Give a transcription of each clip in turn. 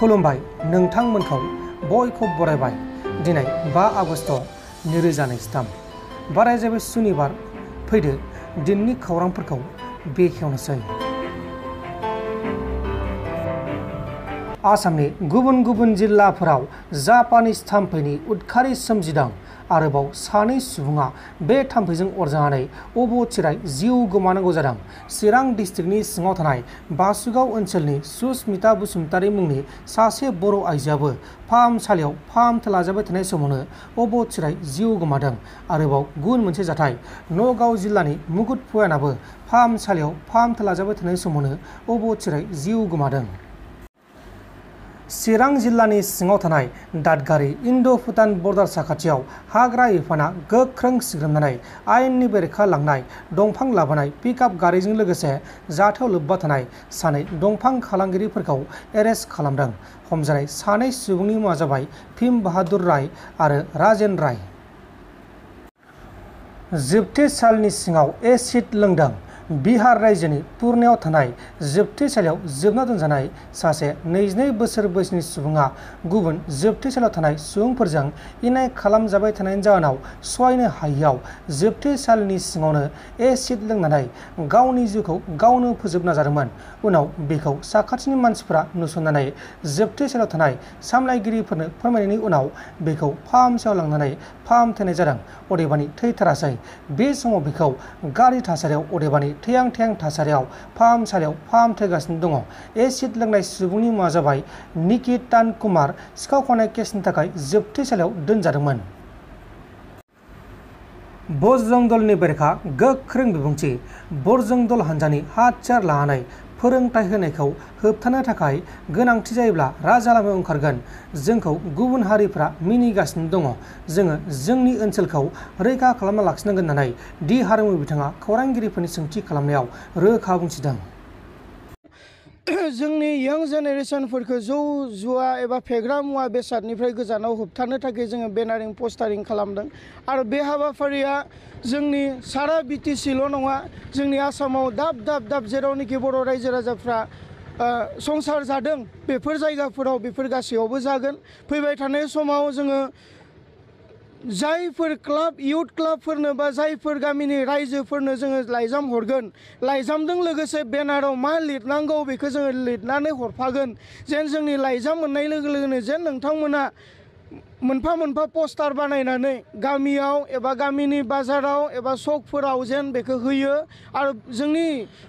खुलुमबाय नोंथांमोनखौ बयखौ बरायबाय दिनै 5 आगस्ट 2023 बाराय जाबाय सुनिबार फैदो दिननि खौरांफोरखौ बेखेवनोसै। आसामनि गुबुन गुबुन जिल्लाफोराव जापानिज थाम्फैनि उदखारि सोमजिदों। आरोबाव सानै सुबुङा बे थाम्फैजों अरजानानै अबथिराय जिउ गोमानांगौ जादों। चिरां डिस्ट्रिक्टनि सिङाव थानाय बासुगाव ओनसोलनि सुस्मिता बसुमतारी मुंनि सासे बर' आइजोआबो फाहामसालियाव फाहामथाय लाजाबाय थानाय समावनो अबथिराय जिउ गोमादों। आरोबाव गुबुन मोनसे जाथाय नगाव जिल्लानि मुकुट फुवानाबो फाहामसालियाव फाहामथाय लाजाबाय थानाय समावनो अबथिराय जिउ गोमादों। चिरां जिल्लानि सिङाव थानाय दादगारि इन्ड'-भुटान बर्डार साखाथियाव हाग्रा बिफाना गोख्रों सिग्रोमनानै आयेननि बेरेखा लांनाय दंफां लाबोनाय पिकआप गारिजों लोगोसे जाथायाव लोब्बा थानाय सानै दंफां फालांगिरिफोरखौ एरेस्ट खालामदों। हमजानाय सानै सुबुंनि मुङा जाबाय भीम बाहादुर राय आरो राजेन राय। जोबथेसालिनि सिङाव एसिड लोंदों। बिहार रायजोनि पुर्नेयाव थानाय जोबथेसालियाव जोबना दोनजानाय सासे 22 बोसोर बैसोनि सुबुङा गुबुन जोबथेसालियाव थानाय सुबुंफोरजों इनाय खालामजाबाय थानायनि जाहोनाव सहायनो हायैयाव जोबथेसालिनि सिङावनो एसिड लोंनानै गावनि जिउखौ गावनो फोजोबना जादोंमोन। उनाव बेखौ साखाथिनि मानसिफोरा नुसननानै जोबथेसालियाव थानाय सामलायगिरिफोरनो फोरमायनायनि उनाव बेखौ फाहामसालियाव लांनानै फाहामथायनाय जादों। अदेबानि थैथारासै। बे समाव बेखौ गाज्रि थासारियाव अदेबानि थैहां थैहां थासारियाव फाहामसालियाव फाहामथायगासिनो दङ। एसिड लोंनाय सुबुंनि मुङा जाबाय निकितान कुमार। सिखाव खावनाय केसनि थाखाय जोबथेसालियाव दोनजादोंमोन। बजरं दलनि बेरेखा गोख्रों बिबुंथि। बजरं दल हान्जानि हाथियार लानानै फोरोंथाय होनायखौ होबथानो थाखाय गोनांथि जायोब्ला राजा लामायाव ओंखारगोन। जोंखौ गुबुन हारिफ्रा मिनिगासिनो दङ। जोङो जोंनि ओनसोलखौ रैखा खालामना लाखिनांगोन होननानै डि हारिमु बिथाङा खौरांगिरिफोरनि सोंथि खालामनायाव रोखा बुंथिदों। जोंनि यं जेनेरेसनफोरखौ जौ जुवा एबा फेग्रा मुवा बेसादनिफ्राय गोजानाव होबथानो थाखाय जोङो बेनारिं पस्टारिं खालामदों आरो बे हाबाफारिया जोंनि सारा बिटिसिल' नङा जोंनि आसामाव दाब जेरावनोखि बर' रायजो राजाफ्रा संसार जादों बेफोर जायगाफोराव बेफोर गासैयावबो जागोन। फैबाय थानाय समाव जोङो जायफोर क्लाब इयुथ क्लाबफोरनो बा जायफोर गामिनि रायजोफोरनो जोङो लाइजाम हरगोन लाइजामजों लोगोसे बेनाराव मा लिरनांगौ बेखौ जोङो लिरनानै हरफागोन। जेन जोंनि लाइजाम मोननाय लोगो लोगोनो जेन नोंथांमोना मोनफा मोनफा पस्टार बानायनानै गामियाव एबा गामिनि बाजाराव एबा सकफोराव जेन बेखौ होयो आरो जोंनि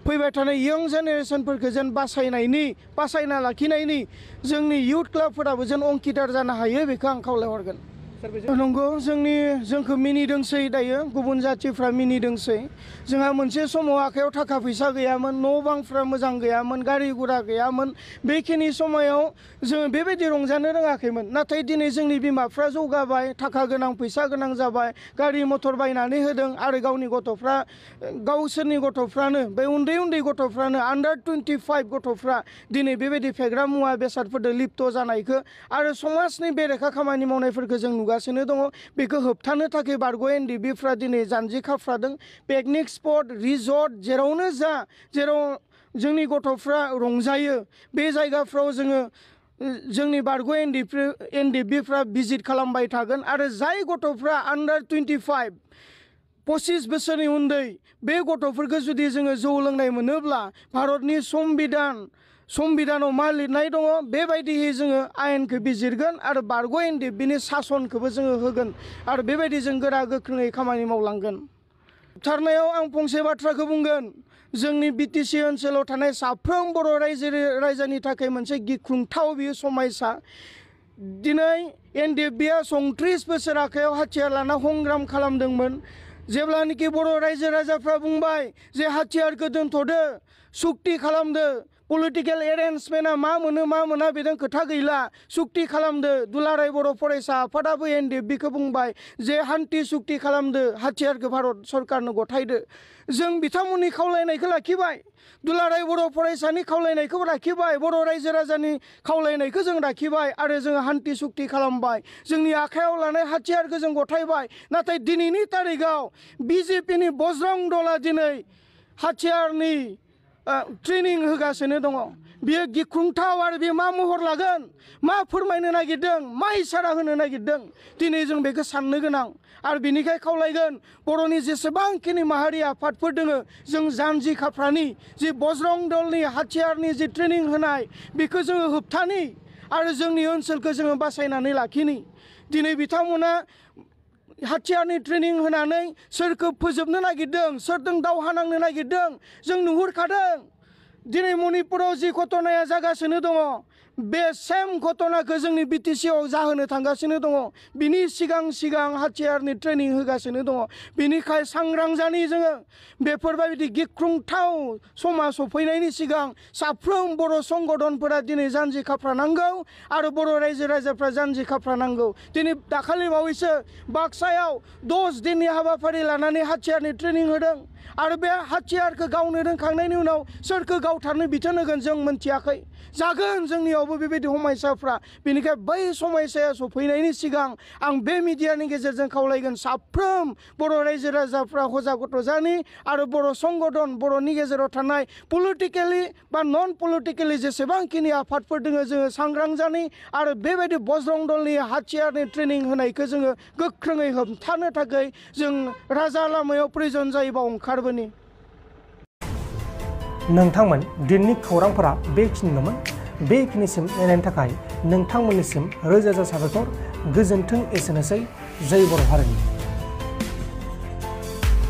फैबाय थानाय यं जेनेरेसनफोरखौ जेन बासायना लाखिनायनि जोंनि इयुथ क्लाबफोराबो जेन अंकिदार जानो हायो बेखौ आं खावलायहरगोन। नंगौ जोंखौ मिनिदोंसै दायो गुबुन जाथिफ्रा मिनिदोंसै। जोंहा मोनसे समाव आखायाव थाखा फैसा गैयामोन न' बांफ्रा मोजां गैयामोन गारि गुरा गैयामोन बेखिनि समायाव जोङो बेबायदि रंजानो रोङाखैमोन। नाथाय दिनै जोंनि बिमाफ्रा जौगाबाय थाखा गोनां फैसा गोनां जाबाय गारि मथर बायनानै होदों आरो गावसोरनि गथ'फ्रानो बे उन्दै गथ'फ्रानो आन्डार 25 गथ'फ्रा दिनै बेबायदि फेग्रा मुवा बेसादफोरजों लिप्त जानायखौ आरो समाजनि बेरेखा खामानि मावनायफोरखौ जों नुगासिनो दङ। बेखौ होबथानो थाखाय बारग' एनडिबिफ्रा दिनै जानजि खाफ्रादों। पिकनिक स्पट रिजर्ट जेरावनो जेराव जोंनि गथ'फ्रा रंजायो बे जायगाफ्राव जोंनि बारग' एनडिबिफ्रा भिजिट खालामबाय थागोन आरो जाय गथ'फ्रा आन्डार 25 बोसोरनि उन्दै बे गथ'फोरखौ जुदि जोङो जौ लोंनाय मोनोब्ला भारतनि संबिधानाव मा लिरनाय दङ बेबायदियै जोङो आयेनखौ बिजिरगोन आरो बारग' एनडिबिनि सासनखौबो जोङो होगोन आरो बेबायदि जों गोरा गोख्रोङै खामानि मावलांगोन। जोबथारनायाव आं फंसे बाथ्राखौ बुंगोन। जोंनि बिटिसि ओनसोलाव थानाय साफ्रोम बर' रायजोनि थाखाय मोनसे गिख्रंथाव बियो समायसा। दिनै एनडिबिआ 34 बोसोर आखायाव हाथियार लाना संग्राम खालामदोंमोन। जेब्लानोखि बर' रायजो राजाफ्रा बुंबाय जे हाथियारखौ दोनथ'दो सुक्ति खालामदो पलिटिकेल एरेन्जमेन्टआ मा मोनो मा मोना बेजों खोथा गैला सुक्ति खालामदो। दुलाराय बर' फरायसा आफादाबो एनडिबिखौ बुंबाय जे हान्थि सुक्ति खालामदो हाथियारखौ भारत सरकारनो गथायदो। जों बिथांमोननि खावलायनायखौ लाखिबाय दुलाराय बर' फरायसानि खावलायनायखौ लाखिबाय बर' रायजो राजानि खावलायनायखौ जों लाखिबाय आरो जोङो हान्थि सुक्ति खालामबाय जोंनि आखायाव लानाय हाथियारखौ जों गथायबाय। नाथाय दिनैनि तारिखाव बिजेपिनि बजरं दला दिनै हाथियारनि ट्रेनिं होगासिनो दङ। बियो गिख्रंथाव आरो बे मा महर लागोन, मा फोरमायनो नागिरदों, मा इसारा होनो नागिरदों, दिनै जों बेखौ साननो गोनां। आरो बिनिखाय खावलायगोन बर'नि जेसेबांखिनि माहारि आफादफोर दोङो, जों जानजि खाफ्रानि जि बज्रं दलनि हाथियारनि जि ट्रेनिं होनाय बेखौ जोङो होबथानि आरो जोंनि ओनसोलखौ जोङो बासायनानै लाखिनि। दिनै बिथांमोना हाथियारनि ट्रेनिं होनानै सोरखौ फोजोबनो नागिरदों, सोरजों दावहा नांनो नागिरदों जों नुहुरखादों। दिनै मणिपुराव जि घटनाया जागासिनो दङ, बे सेम घटनाखौ जोंनि बिटिसिआव जाहोनो थांगासिनो दङ। बिनि सिगां सिगां हाथियारनि ट्रेनिं होगासिनो दङ। बिनिखाय सांग्रां जानि जोङो। बेफोरबायदि गिख्रंथाव समा सफैनायनि सिगां साफ्रोम बर' संगठनफोरा दिनै जानजि खाफ्रानांगौ आरो बर' रायजो राजाफ्रा जानजि खाफ्रानांगौ। दिनै दाखालि बावैसो बाक्सायाव 10 दिननि हाबाफारि लानानै हाथियारनि ट्रेनिं होदों आरो बे हाथियारखौ गावनो रोंखांनायनि उनाव सोरखौ गावथारनो बिथोन होगोन जों मोनथियाखै। जागोन जोंनियावबो बेबायदि समायसाफ्रा। बेनिखाय बै समायसाया सफैनायनि सिगां आं बे मिडियानि गेजेरजों खावलायगोन साफ्रोम बर' रायजो राजाफ्रा हजागत जानि आरो बर' संगठन, बर'नि गेजेराव थानाय पलिटिकेलि बा नन पलिटिकेलि जेसेबांखिनि आफादफोर दङ जोङो सांग्रां जानि आरो बेबायदि बज्रं दलनि हाथियारनि ट्रेनिं होनायखौ जोङो गोख्रोङै होबथानो थाखाय जों राजा लामायाव प्रयजन जायोबा ओंखारबोनि। नोंथांमोन दिनैनि खौरांफोरा बेखिनिल'मोन। बेखिनिसिम नायनायनि थाखाय नोंथांमोननिसिम रोजा रोजा साबायखर। गोजोन्थों। एसेनोसै। जय बर' हारिनि।